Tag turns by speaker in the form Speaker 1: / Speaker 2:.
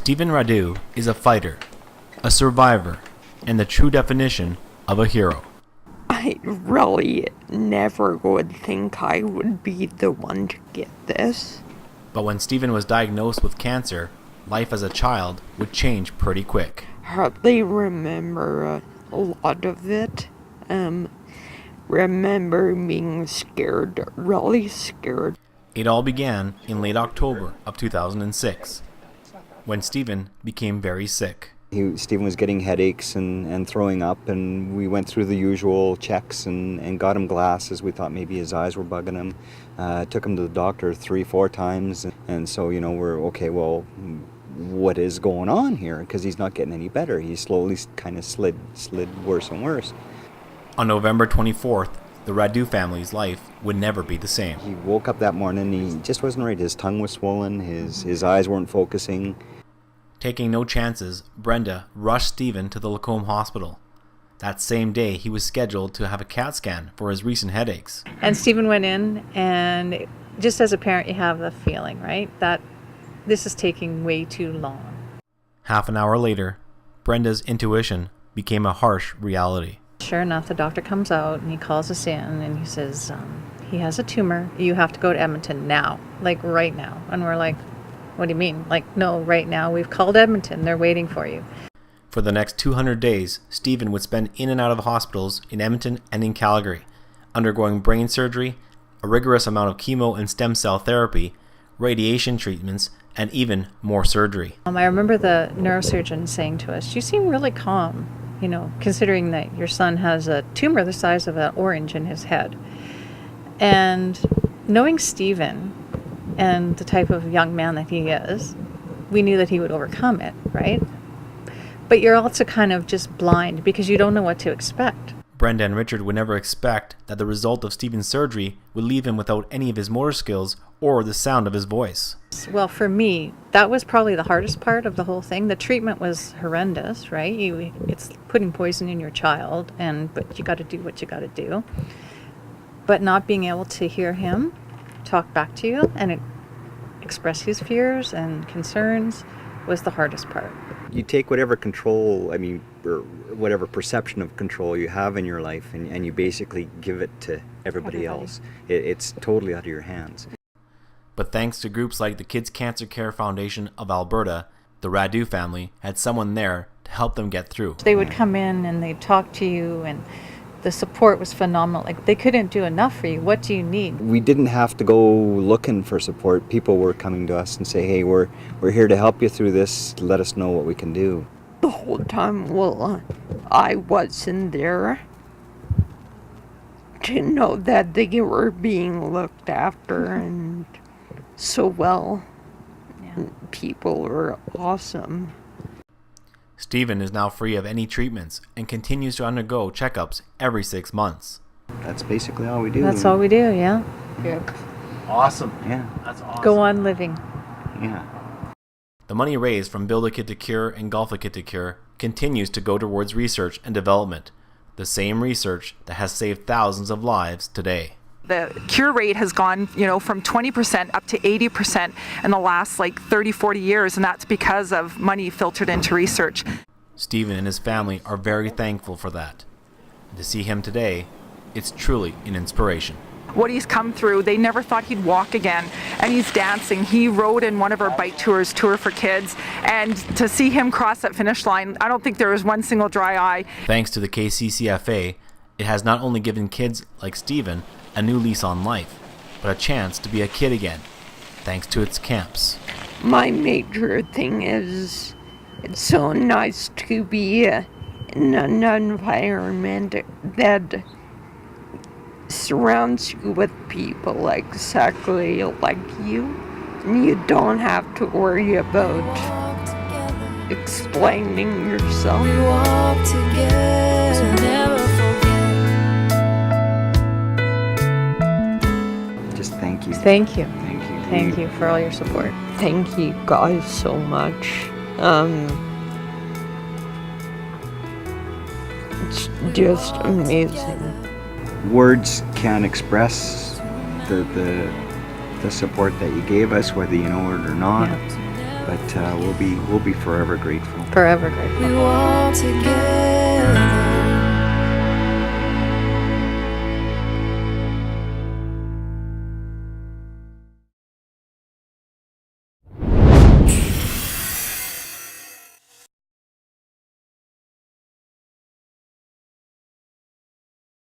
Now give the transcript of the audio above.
Speaker 1: Stephen Radu is a fighter, a survivor, and the true definition of a hero.
Speaker 2: I really never would think I would be the one to get this.
Speaker 1: But when Stephen was diagnosed with cancer, life as a child would change pretty quick.
Speaker 2: Hardly remember a lot of it. Remember being scared, really scared.
Speaker 1: It all began in late October of 2006, when Stephen became very sick.
Speaker 3: Stephen was getting headaches and throwing up, and we went through the usual checks and got him glasses. We thought maybe his eyes were bugging him. Took him to the doctor 3-4 times, and so, we're okay, well, what is going on here? Because he's not getting any better. He slowly kind of slid worse and worse.
Speaker 1: On November 24th, the Radu family's life would never be the same.
Speaker 3: He woke up that morning, he just wasn't right. His tongue was swollen, his eyes weren't focusing.
Speaker 1: Taking no chances, Brenda rushed Stephen to the Lacombe Hospital. That same day, he was scheduled to have a CAT scan for his recent headaches.
Speaker 4: And Stephen went in, and just as a parent, you have the feeling, right, that this is taking way too long.
Speaker 1: Half an hour later, Brenda's intuition became a harsh reality.
Speaker 4: Sure enough, the doctor comes out and he calls us in and he says, he has a tumor. You have to go to Edmonton now, like right now. And we're like, what do you mean? Like, no, right now. We've called Edmonton. They're waiting for you.
Speaker 1: For the next 200 days, Stephen would spend in and out of hospitals in Edmonton and in Calgary, undergoing brain surgery, a rigorous amount of chemo and stem cell therapy, radiation treatments, and even more surgery.
Speaker 4: I remember the neurosurgeon saying to us, you seem really calm, considering that your son has a tumor the size of an orange in his head. And knowing Stephen and the type of young man that he is, we knew that he would overcome it, right? But you're also kind of just blind because you don't know what to expect.
Speaker 1: Brenda and Richard would never expect that the result of Stephen's surgery would leave him without any of his motor skills or the sound of his voice.
Speaker 4: Well, for me, that was probably the hardest part of the whole thing. The treatment was horrendous, right? It's putting poison in your child, but you got to do what you got to do. But not being able to hear him talk back to you and express his fears and concerns was the hardest part.
Speaker 3: You take whatever control, or whatever perception of control you have in your life, and you basically give it to everybody else. It's totally out of your hands.
Speaker 1: But thanks to groups like the Kids Cancer Care Foundation of Alberta, the Radu family had someone there to help them get through.
Speaker 4: They would come in and they'd talk to you, and the support was phenomenal. Like, they couldn't do enough for you. What do you need?
Speaker 3: We didn't have to go looking for support. People were coming to us and say, hey, we're here to help you through this. Let us know what we can do.
Speaker 2: The whole time, I wasn't there to know that they were being looked after and so well. Yeah. People were awesome.
Speaker 1: Stephen is now free of any treatments and continues to undergo checkups every 6 months.
Speaker 3: That's basically all we do.
Speaker 4: That's all we do, yeah.
Speaker 1: Good. Awesome.
Speaker 3: Yeah.
Speaker 1: That's awesome.
Speaker 4: Go on living.
Speaker 3: Yeah.
Speaker 1: The money raised from Build a Kid to Cure and Golf a Kid to Cure continues to go towards research and development, the same research that has saved thousands of lives today.
Speaker 5: The cure rate has gone, from 20% up to 80% in the last 30, 40 years, and that's because of money filtered into research.
Speaker 1: Stephen and his family are very thankful for that. And to see him today, it's truly an inspiration.
Speaker 5: What he's come through, they never thought he'd walk again, and he's dancing. He rode in one of our bike tours, Tour for Kids, and to see him cross that finish line, I don't think there was one single dry eye.
Speaker 1: Thanks to the KCCFA, it has not only given kids like Stephen a new lease on life, but a chance to be a kid again, thanks to its camps.
Speaker 2: My major thing is it's so nice to be in an environment that surrounds you with people exactly like you, and you don't have to worry about explaining yourself.
Speaker 6: We walk together, never forget.
Speaker 3: Just thank you.
Speaker 4: Thank you.
Speaker 3: Thank you.
Speaker 4: Thank you for all your support.
Speaker 2: Thank you guys so much. It's just amazing.
Speaker 3: Words can't express the support that you gave us, whether you know it or not.
Speaker 4: Yeah.
Speaker 3: but we'll be forever grateful.
Speaker 4: Forever grateful.
Speaker 6: We walk together.